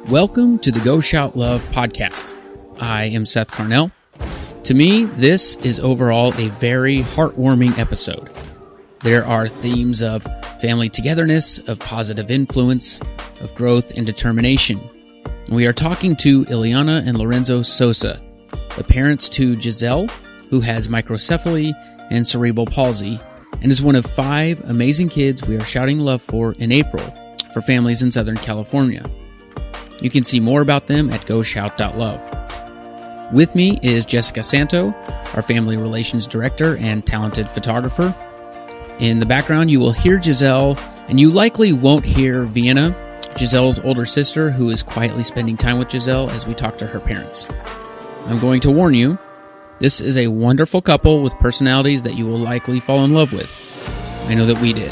Welcome to the Go Shout Love podcast. I am Seth Carnell. To me, this is overall a very heartwarming episode. There are themes of family togetherness, of positive influence, of growth and determination. We are talking to Ileana and Lorenzo Sosa, the parents to Giselle, who has microcephaly and cerebral palsy, and is one of 5 amazing kids we are shouting love for in April for families in Southern California. You can see more about them at goshout.love. With me is Jessica Santo, our family relations director and talented photographer. In the background, you will hear Giselle, and you likely won't hear Vienna, Giselle's older sister, who is quietly spending time with Giselle as we talk to her parents. I'm going to warn you, this is a wonderful couple with personalities that you will likely fall in love with. I know that we did.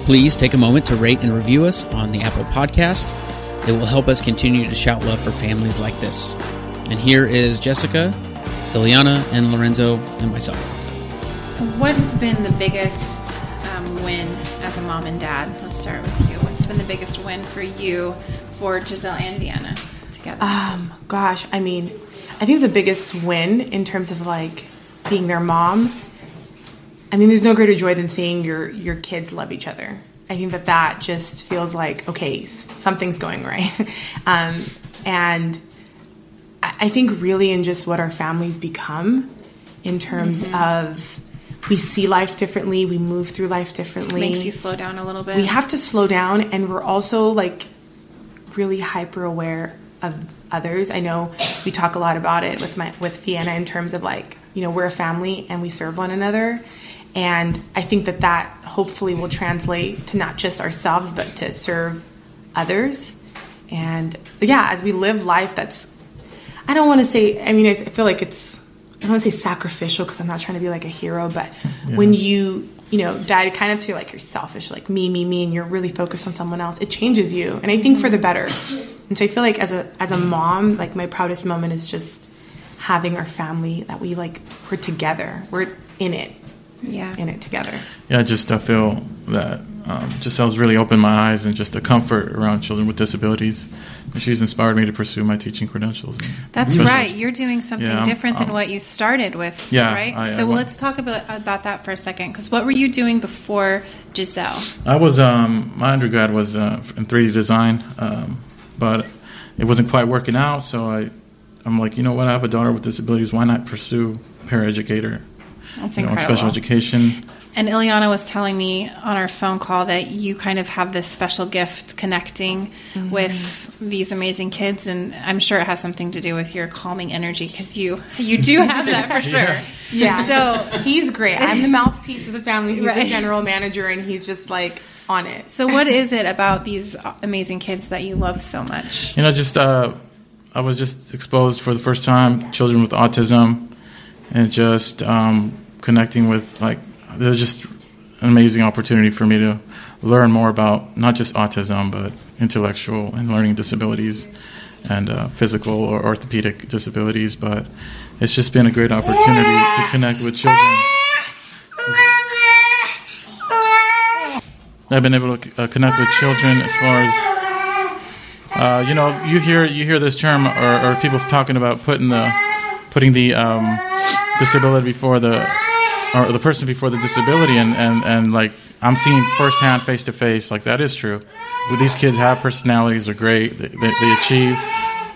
Please take a moment to rate and review us on the Apple Podcast. It will help us continue to shout love for families like this. And here is Jessica, Ileana, and Lorenzo, and myself. What has been the biggest win as a mom and dad? Let's start with you. What's been the biggest win for you for Giselle and Vienna together? I think the biggest win in terms of like being their mom, there's no greater joy than seeing your kids love each other. I think that just feels like, okay, something's going right. And I think really in just what our families become in terms of we see life differently, we move through life differently. Makes you slow down a little bit. We have to slow down, and we're also like really hyper aware of others. I know we talk a lot about it with Vienna in terms of like, we're a family and we serve one another. And I think that hopefully will translate to not just ourselves, but to serve others. And yeah, as we live life, I don't want to say, I feel like I don't want to say sacrificial because I'm not trying to be like a hero, but when you die kind of to like you're selfish, like me, and you're really focused on someone else, it changes you. And I think for the better. And so I feel like as a mom, like my proudest moment is just having our family that we're together. We're in it. Yeah, in it together. Yeah, I feel that Giselle's really opened my eyes and just the comfort around children with disabilities. She's inspired me to pursue my teaching credentials. That's right. You're doing something different than what you started with, right? Let's talk about that for a second. Because what were you doing before Giselle? I was my undergrad was in 3D design, but it wasn't quite working out. So I'm like, you know what? I have a daughter with disabilities. Why not pursue paraeducator? That's incredible. Special education. And Ileana was telling me on our phone call that you kind of have this special gift connecting with these amazing kids, and I'm sure it has something to do with your calming energy because you do have that for sure. Yeah. So he's great. I'm the mouthpiece of the family. He's the general manager, and he's just like on it. So what is it about these amazing kids that you love so much? I was just exposed for the first time children with autism, and just connecting with there's just an amazing opportunity for me to learn more about not just autism, but intellectual and learning disabilities and physical or orthopedic disabilities. But it's just been a great opportunity to connect with children. I've been able to connect with children as far as, you hear this term or people talking about putting the disability before the person before the disability, and like I'm seeing firsthand, face to face, like that is true. These kids have personalities, they're great, they achieve,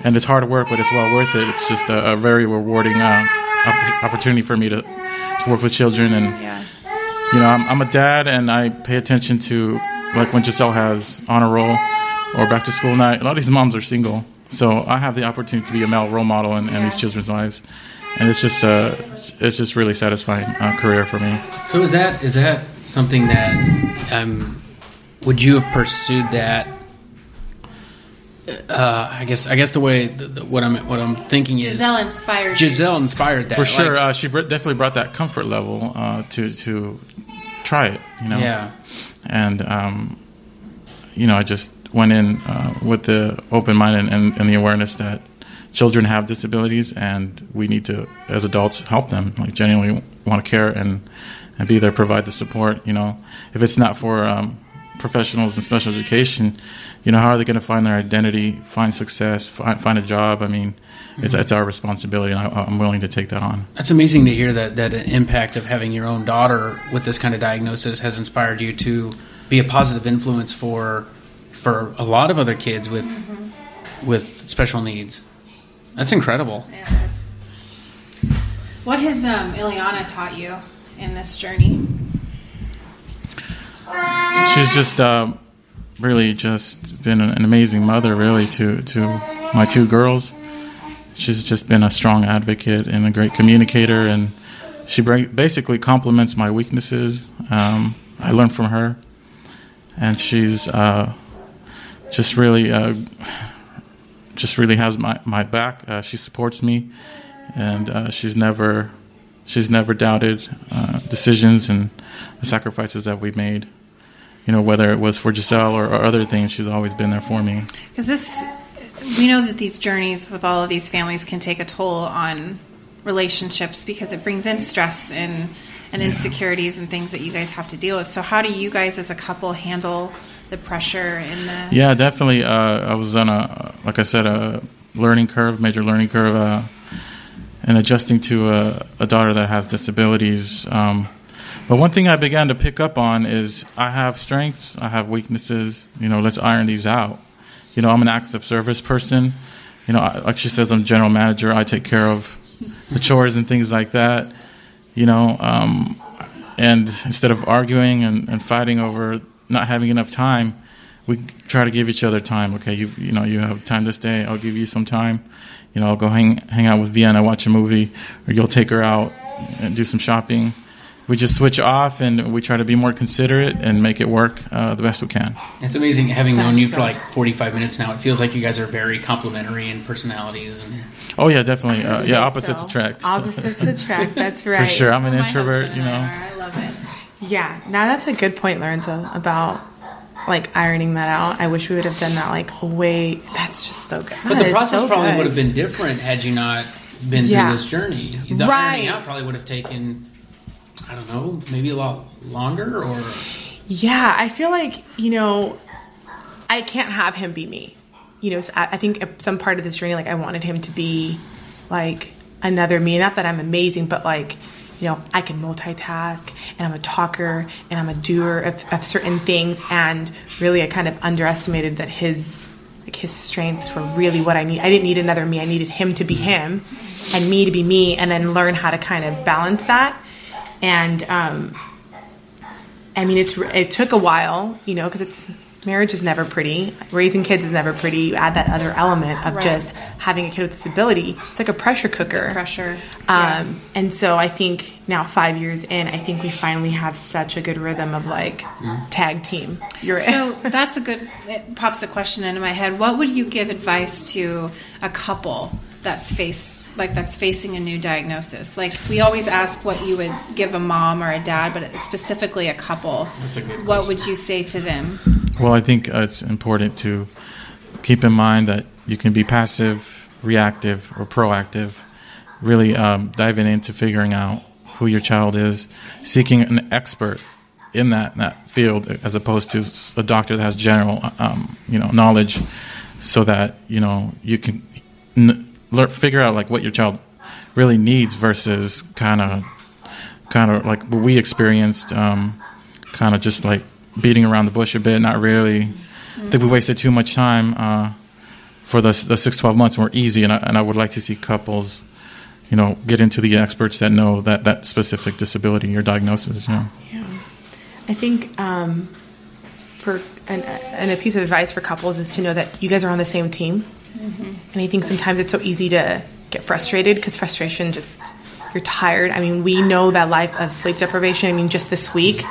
and it's hard work, but it's well worth it. It's just a very rewarding opportunity for me to work with children, and I'm a dad, and I pay attention to like when Giselle has honor roll or back to school night. A lot of these moms are single, so I have the opportunity to be a male role model in these children's lives. And it's just really satisfying career for me. So is that something that would you have pursued that? I guess the way what I'm thinking is Giselle inspired that for sure. She definitely brought that comfort level to try it. Yeah. And I just went in with the open mind and the awareness that children have disabilities, and we need to, as adults, help them. Like genuinely want to care and be there, provide the support. If it's not for professionals in special education, how are they going to find their identity, find success, find a job? I mean, it's our responsibility, and I'm willing to take that on. That's amazing to hear that impact of having your own daughter with this kind of diagnosis has inspired you to be a positive influence for a lot of other kids with special needs. That's incredible. Yeah, it is. What has Ileana taught you in this journey? She's just really just been an amazing mother, really, to my two girls. She's just been a strong advocate and a great communicator, and she basically complements my weaknesses. I learn from her, and she's just really has my back. She supports me, and she's never doubted decisions and the sacrifices that we made. Whether it was for Giselle or other things, she's always been there for me. Because we know that these journeys with all of these families can take a toll on relationships because it brings in stress and insecurities and things that you guys have to deal with. So how do you guys as a couple handle the pressure in the... Yeah, definitely. I was on a major learning curve, and adjusting to a daughter that has disabilities. But one thing I began to pick up on is I have strengths, I have weaknesses. Let's iron these out. I'm an acts of service person. Like she says, I'm general manager. I take care of the chores and things like that. And instead of arguing and fighting over not having enough time, we try to give each other time. Okay, you have time this day. I'll give you some time. I'll go hang out with Vienna, watch a movie, or you'll take her out and do some shopping. We just switch off, and we try to be more considerate and make it work the best we can. It's amazing having known you for like 45 minutes now. It feels like you guys are very complementary in personalities. Oh, yeah, definitely. Opposites attract. Opposites attract, that's right. For sure. I'm an introvert, I love it. Yeah, now that's a good point, Lorenzo, about ironing that out. I wish we would have done that that's just so good. But the process probably would have been different had you not been through this journey. The ironing out probably would have taken... I don't know, maybe a lot longer or... Yeah, I feel like, I can't have him be me. So I think some part of this journey, I wanted him to be another me. Not that I'm amazing, but I can multitask, and I'm a talker, and I'm a doer of certain things. And really, I kind of underestimated that his strengths were really what I need. I didn't need another me. I needed him to be him and me to be me, and then learn how to kind of balance that. And, it took a while, because marriage is never pretty. Raising kids is never pretty. You add that other element of just having a kid with disability. It's like a pressure cooker. Pressure. And so I think now 5 years in, I think we finally have such a good rhythm of tag team. So that's it pops a question into my head. What would you give advice to a couple that's facing a new diagnosis? We always ask what you would give a mom or a dad, but specifically a couple. That's a good question. What would you say to them? Well, I think it's important to keep in mind that you can be passive, reactive, or proactive. Really diving into figuring out who your child is, seeking an expert in that field as opposed to a doctor that has general knowledge, so that you can figure out what your child really needs versus kind of like what we experienced, kind of just beating around the bush a bit. Not really. I think we wasted too much time for the 6-12 months were easy, and I would like to see couples, get into the experts that know that specific disability or diagnosis. Yeah. I think for and a piece of advice for couples is to know that you guys are on the same team. Mm-hmm. And I think sometimes it's so easy to get frustrated because frustration you're tired. We know that life of sleep deprivation. Just this week,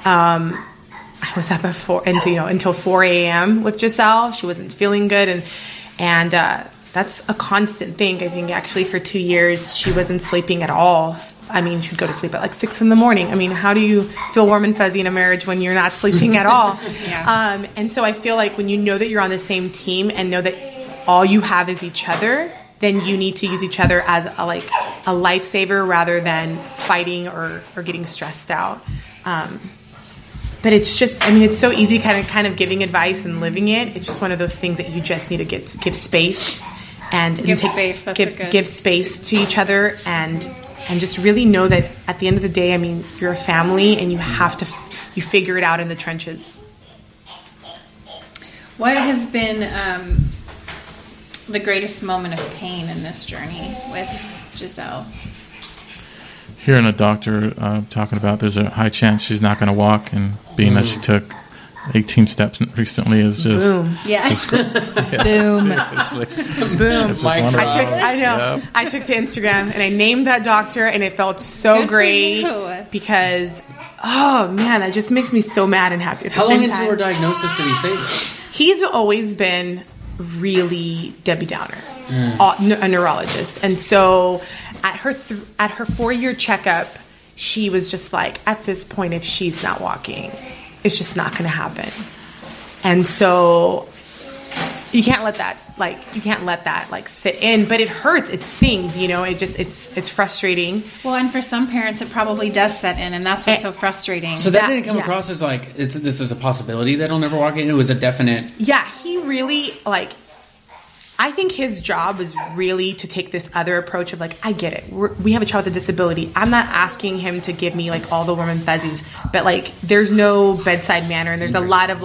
I was up until 4 a.m. with Giselle. She wasn't feeling good, and that's a constant thing. I think actually for 2 years she wasn't sleeping at all. She'd go to sleep at 6 in the morning. How do you feel warm and fuzzy in a marriage when you're not sleeping at all? Yeah. And so I feel like when you know that you're on the same team and know that all you have is each other, then you need to use each other as a lifesaver rather than fighting or getting stressed out. but it's just, I mean, it's so easy kind of giving advice and living it. It's just one of those things that you just need to give space and give space. That's give space to each other and just really know that at the end of the day, I mean, you're a family and you figure it out in the trenches. What has been the greatest moment of pain in this journey with Giselle? Hearing a doctor talking about there's a high chance she's not going to walk, and being that she took 18 steps recently is just boom. Yeah. Boom. Boom. Yep. I took to Instagram and I named that doctor, and it felt so Good great because, oh man, that just makes me so mad and happy at the How same long time. into her diagnosis did he say that? He's always been really Debbie Downer, a neurologist. And so at her 4-year checkup, she was just like, at this point, if she's not walking, it's just not going to happen. And so you can't let that sit in, but it hurts. It stings, it's frustrating. Well, and for some parents, it probably does set in, and that's what's so frustrating. So that didn't come across as like, this is a possibility that he'll never walk in? It was a definite... Yeah, he really, I think his job was really to take this other approach of I get it. We have a child with a disability. I'm not asking him to give me all the warm and fuzzies, but there's no bedside manner, and there's a lot of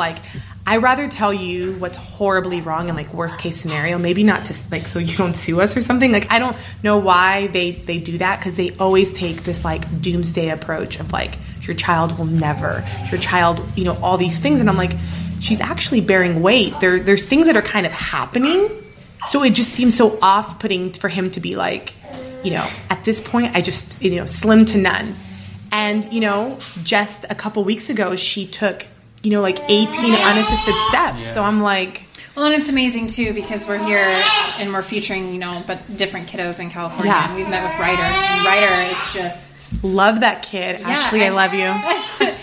I rather tell you what's horribly wrong and worst case scenario, maybe not to so you don't sue us or something. I don't know why they do that, because they always take this doomsday approach of your child will never, your child, all these things, and I'm like, she's actually bearing weight. There's things that are kind of happening. So it just seems so off-putting for him to be at this point, I just, slim to none. And, just a couple weeks ago, she took, 18 unassisted steps. Yeah. So I'm like... Well, and it's amazing, too, because we're here and we're featuring, but different kiddos in California. Yeah. And we've met with Ryder. And Ryder is just... Love that kid. Yeah, Ashley, I love you.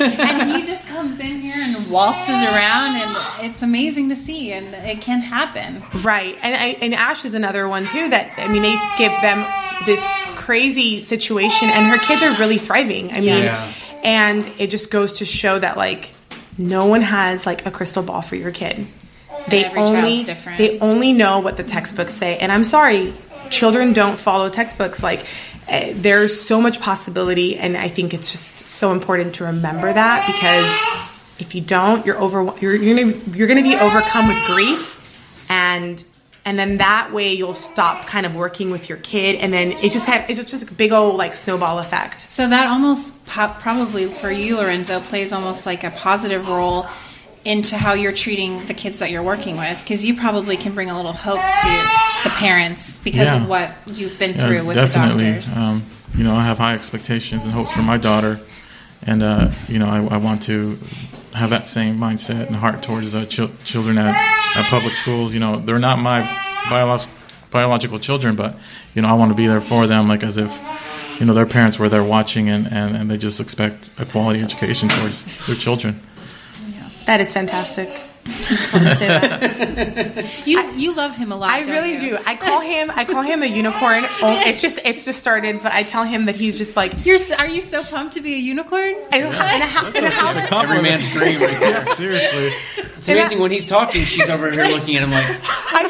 And he just comes in here and waltzes around, and it's amazing to see, and it can happen. Right. And Ashley's another one, too, that, they give them this crazy situation, and her kids are really thriving. And it just goes to show that, no one has, a crystal ball for your kid. Every child's different. They only know what the textbooks say. And I'm sorry, children don't follow textbooks. There's so much possibility, and I think it's just so important to remember that, because if you don't, you're going to be overcome with grief, and then that way you'll stop kind of working with your kid, and then it's just a big old snowball effect. So that almost probably for you, Lorenzo, plays almost like a positive role into how you're treating the kids that you're working with, because you probably can bring a little hope to the parents because of what you've been through with definitely. The doctors. I have high expectations and hopes for my daughter, and I want to have that same mindset and heart towards children at public schools. They're not my biological children, but I want to be there for them, as if their parents were there watching, and they just expect a quality education towards their children. That is fantastic. I just want to say that. You love him a lot. I really do. I call him a unicorn. It's just started, but I tell him that he's just Are you so pumped to be a unicorn? In a house. Every man's dream right there. Seriously. It's amazing when he's talking, she's over here looking at him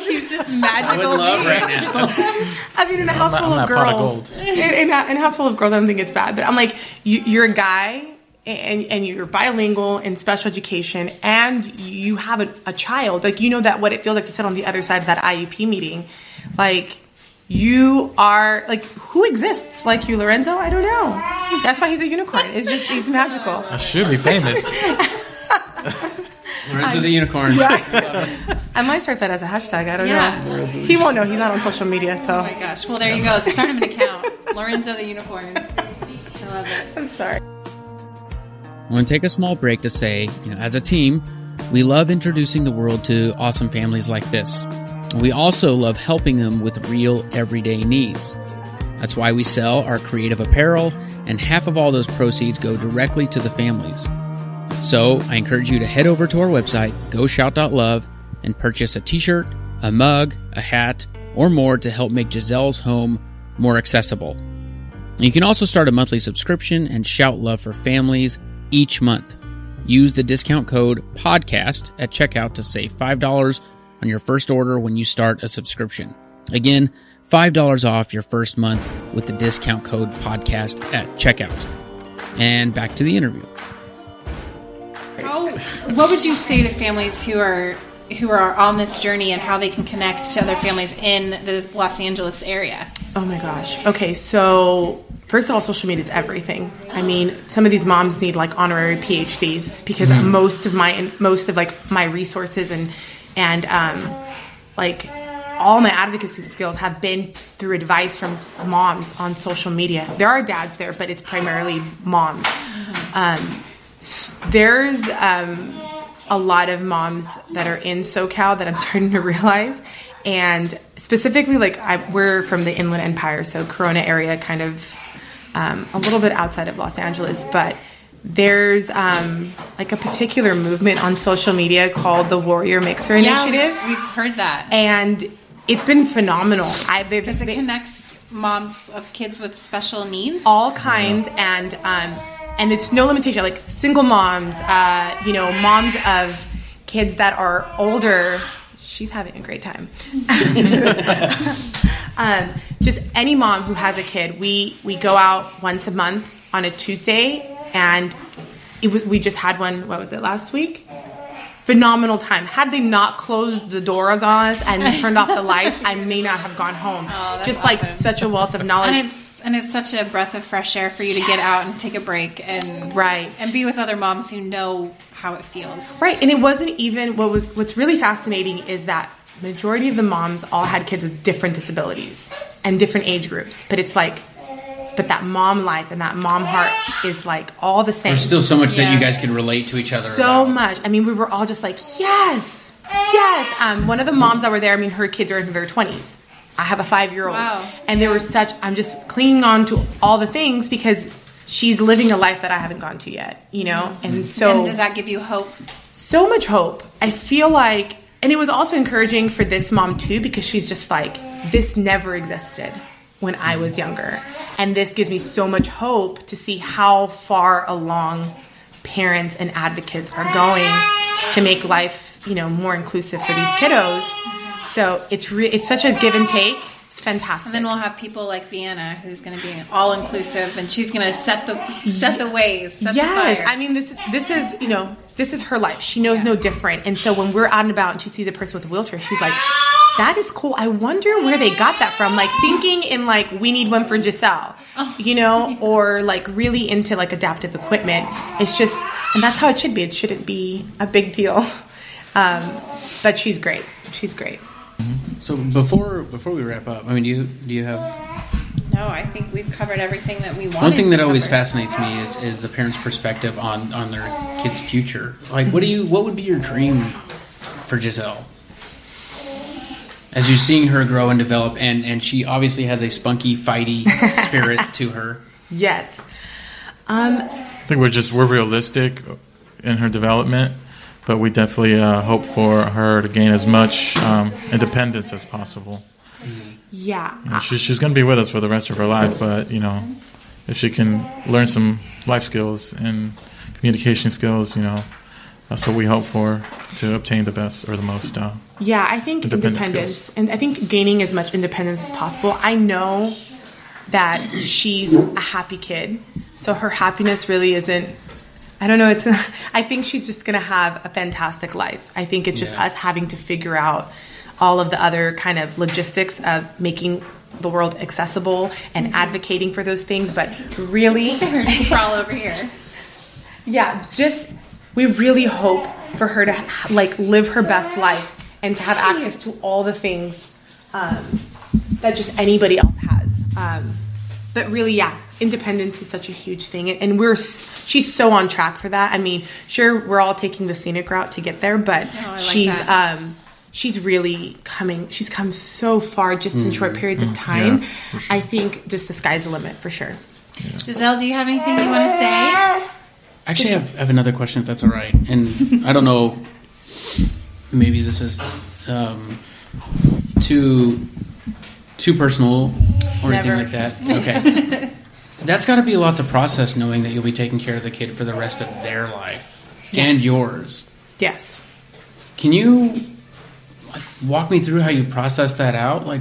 he's this magical. I'm in love right now. In a house full of girls. In a house full of girls, I don't think it's bad, but I'm like, you're a guy. And you're bilingual in special education, and you have a child, that what it feels like to sit on the other side of that IEP meeting, you are who exists like you, Lorenzo? I don't know. That's why he's a unicorn. He's magical. I should be famous. Lorenzo the unicorn. Yeah. I might start that as a hashtag. I don't know. He won't know. He's not on social media. So. Oh my gosh. Well, there you go. Start him an account. Lorenzo the unicorn. I love it. I'm sorry. I want to take a small break to say, as a team, we love introducing the world to awesome families like this. We also love helping them with real everyday needs. That's why we sell our creative apparel, and half of all those proceeds go directly to the families. So I encourage you to head over to our website, goshout.love, and purchase a t-shirt, a mug, a hat, or more to help make Giselle's home more accessible. You can also start a monthly subscription and shout love for families each month. Use the discount code PODCAST at checkout to save $5 on your first order when you start a subscription. Again, $5 off your first month with the discount code PODCAST at checkout. And back to the interview. What would you say to families who are on this journey and how they can connect to other families in the Los Angeles area? Oh my gosh. Okay, so first of all, social media is everything. I mean, some of these moms need like honorary PhDs because most of my resources and like all my advocacy skills have been through advice from moms on social media. There are dads there, but it's primarily moms. There's a lot of moms that are in SoCal that I'm starting to realize, and specifically we're from the Inland Empire, so Corona area, kind of a little bit outside of Los Angeles, but there's like a particular movement on social media called the Warrior Mixer Initiative. We've heard that, and it's been phenomenal. Because it connects moms of kids with special needs, all kinds, and it's no limitation. Like single moms, moms of kids that are older. She's having a great time. Just any mom who has a kid. We go out once a month on a Tuesday, and we just had one. What was it, last week? Phenomenal time. Had they not closed the doors on us and turned off the lights, I may not have gone home. Just awesome. Like such a wealth of knowledge. And it's such a breath of fresh air for you to get out and take a break and be with other moms who know how it feels. Right. And it wasn't even what's really fascinating is that majority of the moms all had kids with different disabilities and different age groups. But it's like, that mom life and that mom heart is like all the same. There's still so much that you guys can relate to each other. So much. I mean, we were all just like, yes. One of the moms that were there, I mean, her kids are in their 20s. I have a 5-year-old. Wow. And there was I'm just clinging on to all the things because she's living a life that I haven't gone to yet, And so. And does that give you hope? So much hope. I feel like, and it was also encouraging for this mom too, because she's just like, this never existed when I was younger. And this gives me so much hope to see how far along parents and advocates are going to make life, more inclusive for these kiddos. So it's such a give and take. It's fantastic. And then we'll have people like Vienna, who's going to be all inclusive, and she's going to set the ways. Set the fire. I mean this is her life. She knows no different. And so when we're out and about and she sees a person with a wheelchair, she's like, that is cool. I wonder where they got that from. Like thinking in like, we need one for Giselle, or like really into like adaptive equipment. It's just, and that's how it should be. It shouldn't be a big deal. But she's great. She's great. So before we wrap up, I mean, do you have? No, I think we've covered everything that we wanted. One thing that always fascinates me is the parents' perspective on their kid's future. Like, what would be your dream for Giselle? As you're seeing her grow and develop, and she obviously has a spunky, fighty spirit to her. Yes. I think we're realistic in her development, but we definitely hope for her to gain as much independence as possible. Yeah. She's going to be with us for the rest of her life, but, if she can learn some life skills and communication skills, that's what we hope for, to obtain the best or the most I think independence. And I think gaining as much independence as possible. I know that she's a happy kid, so her happiness really isn't, I don't know, I think she's just going to have a fantastic life. I think it's just us having to figure out all of the other kind of logistics of making the world accessible and advocating for those things, but really... crawl over here. Yeah, we really hope for her to live her best life and to have access to all the things that just anybody else has. But really, independence is such a huge thing, and she's so on track for that. I mean, sure, we're all taking the scenic route to get there, but she's really coming. She's come so far just in short periods of time. Yeah, for sure. I think just the sky's the limit for sure. Yeah. Giselle, do you have anything you want to say? Actually, I have another question, if that's all right. And I don't know, maybe this is too personal or anything like that. Okay. That's got to be a lot to process, knowing that you'll be taking care of the kid for the rest of their life. and yours. Yes. Can you walk me through how you process that out? Like,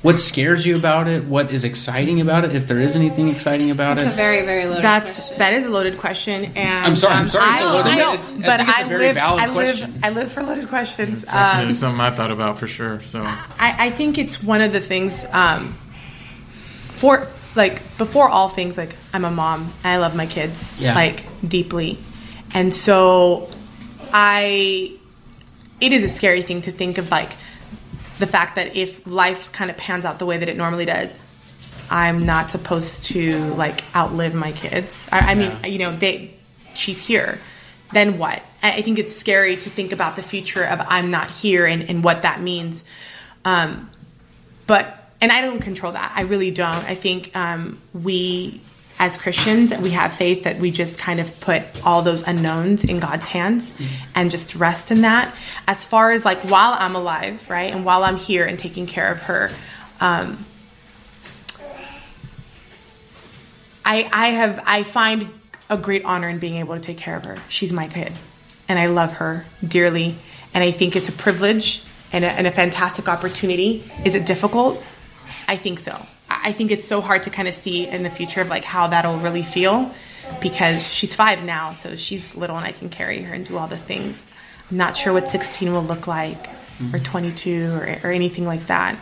what scares you about it? What is exciting about it? If there is anything exciting about it? It's a very, very loaded question. That is a loaded question. And I'm sorry it's a loaded. I think it's a very valid question. I live for loaded questions. It's something I thought about for sure. So I think it's one of the things. Before all things, like, I'm a mom and I love my kids like deeply, and so it is a scary thing to think of, like, the fact that if life kind of pans out the way that it normally does, I'm not supposed to, like, outlive my kids. I mean, you know, she's here. Then what? I think it's scary to think about the future of I'm not here and what that means. And I don't control that. I really don't. I think we, as Christians, we have faith that we just kind of put all those unknowns in God's hands and just rest in that. As far as, like, while I'm alive, right, and while I'm here and taking care of her, I find a great honor in being able to take care of her. She's my kid, and I love her dearly, and I think it's a privilege and a fantastic opportunity. Is it difficult? I think so. I think it's so hard to kind of see in the future of, like, how that'll really feel, because she's 5 now, so she's little and I can carry her and do all the things. I'm not sure what 16 will look like, or 22 or anything like that.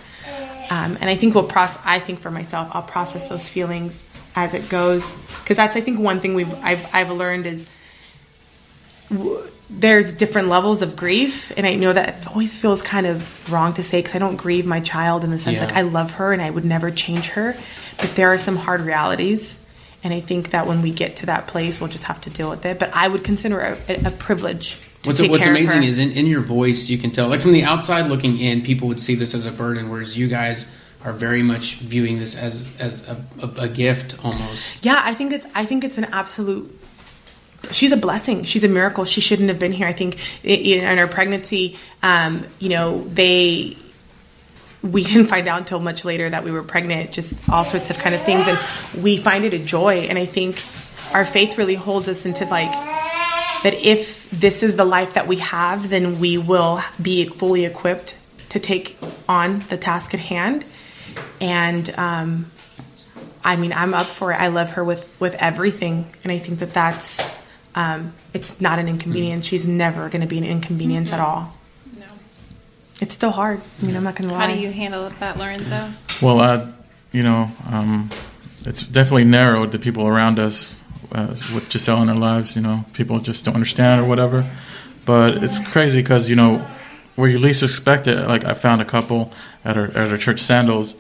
And I think I think for myself, I'll process those feelings as it goes, because that's, I think, one thing I've learned is there's different levels of grief, and I know that it always feels kind of wrong to say, because I don't grieve my child in the sense like I love her and I would never change her, but there are some hard realities, and I think that when we get to that place, we'll just have to deal with it. But I would consider it a privilege to take care of her. What's amazing is in your voice, you can tell, like, from the outside looking in, people would see this as a burden, whereas you guys are very much viewing this as a gift almost. Yeah, I think it's an absolute. She's a blessing. She's a miracle. She shouldn't have been here. I think in her pregnancy, you know, we didn't find out until much later that we were pregnant, just all sorts of kind of things. And we find it a joy. And I think our faith really holds us into, like, that if this is the life that we have, then we will be fully equipped to take on the task at hand. And, I mean, I'm up for it. I love her with everything. And I think that's, it's not an inconvenience. She's never going to be an inconvenience at all. No. It's still hard. I mean, I'm not going to lie. How do you handle that, Lorenzo? Well, you know, it's definitely narrowed the people around us with Giselle in our lives. You know, people just don't understand or whatever. But it's crazy because, you know, where you least expect it, like, I found a couple at our church, Sandals,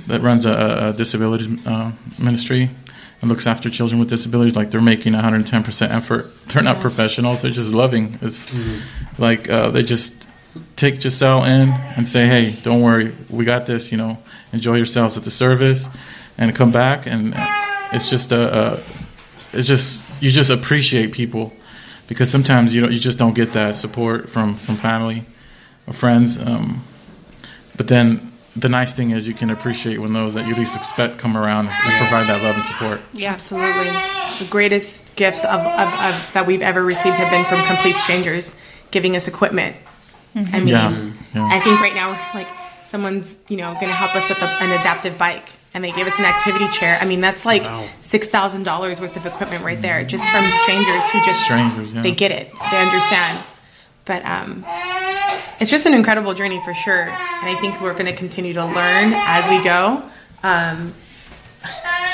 that runs a disabilities ministry and looks after children with disabilities. Like, they're making 110% effort. They're not professionals. They're just loving. It's like they just take Giselle in and say, hey, don't worry. We got this, you know. Enjoy yourselves at the service and come back. And it's just you just appreciate people, because sometimes, you know, you just don't get that support from family or friends. But then the nice thing is you can appreciate when those that you least expect come around and provide that love and support. Yeah, absolutely. The greatest gifts of that we've ever received have been from complete strangers giving us equipment. I mean, I think right now, like, someone's, you know, going to help us with an adaptive bike, and they gave us an activity chair. I mean, that's like $6,000 worth of equipment right there, just from strangers who just they get it, they understand. But it's just an incredible journey for sure, and I think we're going to continue to learn as we go.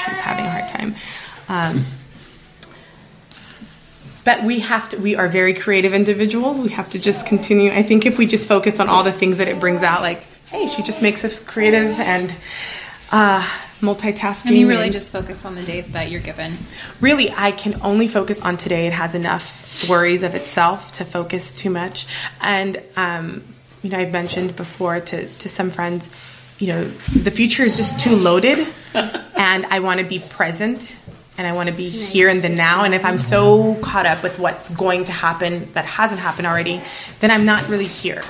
She's having a hard time. But we are very creative individuals. We have to just continue. I think if we just focus on all the things that it brings out, like, hey, she just makes us creative and multitasking. And you really just focus on the day that you're given. Really, I can only focus on today. It has enough worries of itself to focus too much. And, you know, I've mentioned before to some friends, you know, the future is just too loaded, and I want to be present, and I want to be here in the now. And if I'm so caught up with what's going to happen that hasn't happened already, then I'm not really here.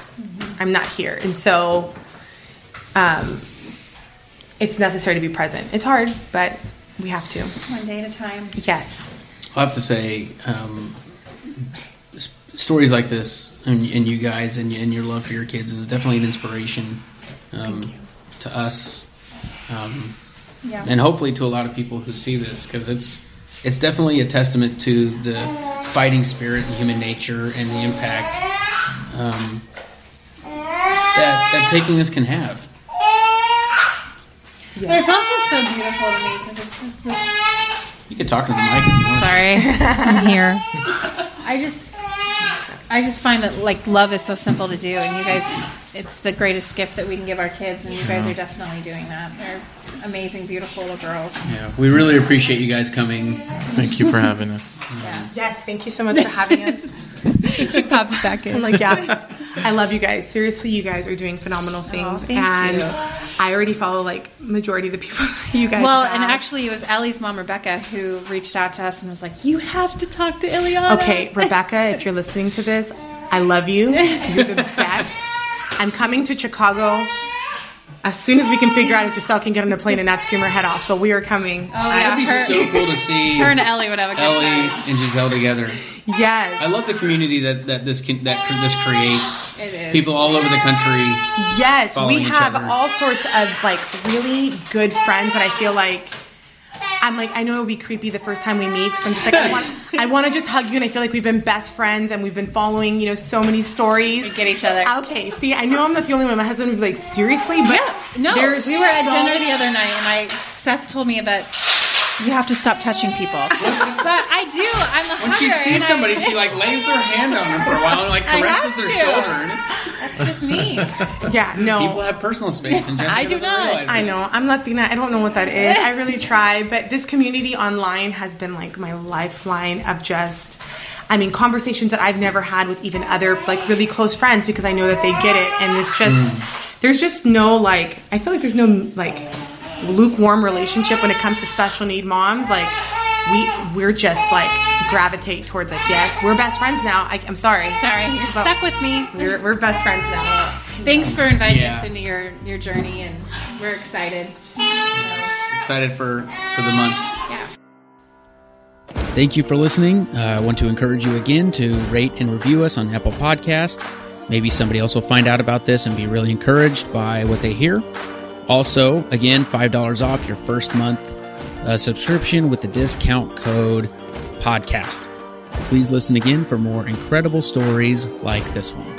I'm not here. And so it's necessary to be present. It's hard, but we have to. One day at a time. Yes. I'll have to say, stories like this and you guys and your love for your kids is definitely an inspiration to us, and hopefully to a lot of people who see this, because it's definitely a testament to the fighting spirit and human nature and the impact that taking this can have. Yeah. But it's also so beautiful to me because it's just this... You can talk to the mic if you want. Sorry, I'm here. I just find that like love is so simple to do, and you guys, it's the greatest gift that we can give our kids, and you guys are definitely doing that. They're amazing, beautiful little girls. Yeah, we really appreciate you guys coming. Thank you for having us. Yeah. Yes, thank you so much for having us. She pops back in. I'm like, yeah, I love you guys. Seriously, you guys are doing phenomenal things, and you. I already follow like majority of the people you guys. Well, have. And actually, it was Ellie's mom, Rebecca, who reached out to us and was like, "You have to talk to Ileana." Okay, Rebecca, if you're listening to this, I love you. You're the best. I'm coming to Chicago as soon as we can figure out if Giselle can get on a plane and not scream her head off. But we are coming. Oh yeah, it'd be so cool to see her and Ellie would have a good time. And Giselle together. Yes, I love the community that this creates. It is. People all over the country. Yes, we have other. all sorts of like really good friends that I feel like. I'm like, I know it'll be creepy the first time we meet because I'm just like, I want to just hug you, and I feel like we've been best friends and we've been following, so many stories. We get each other. Okay, see, I know I'm not the only one. My husband would be like, seriously? But we were at dinner the other night, and Seth told me that you have to stop touching people. But I do. I'm a hugger. When she sees somebody, she like lays their hand on them for a while and like caresses their shoulder. That's just me. Yeah, no. People have personal space, and Jessica I do not. Realize I know. I'm Latina. I don't know what that is. I really try, but this community online has been like my lifeline of just, conversations that I've never had with even other like really close friends because I know that they get it, and it's just there's just no like I feel like there's no like lukewarm relationship when it comes to special need moms. Like we're just like gravitate towards like, yes, we're best friends now. I'm sorry, you're stuck with me. We're best friends now. Thanks for inviting us into your journey, and we're excited. Excited for the month. Yeah. Thank you for listening. I want to encourage you again to rate and review us on Apple Podcast. Maybe somebody else will find out about this and be really encouraged by what they hear. Also, again, $5 off your first month subscription with the discount code podcast. Please listen again for more incredible stories like this one.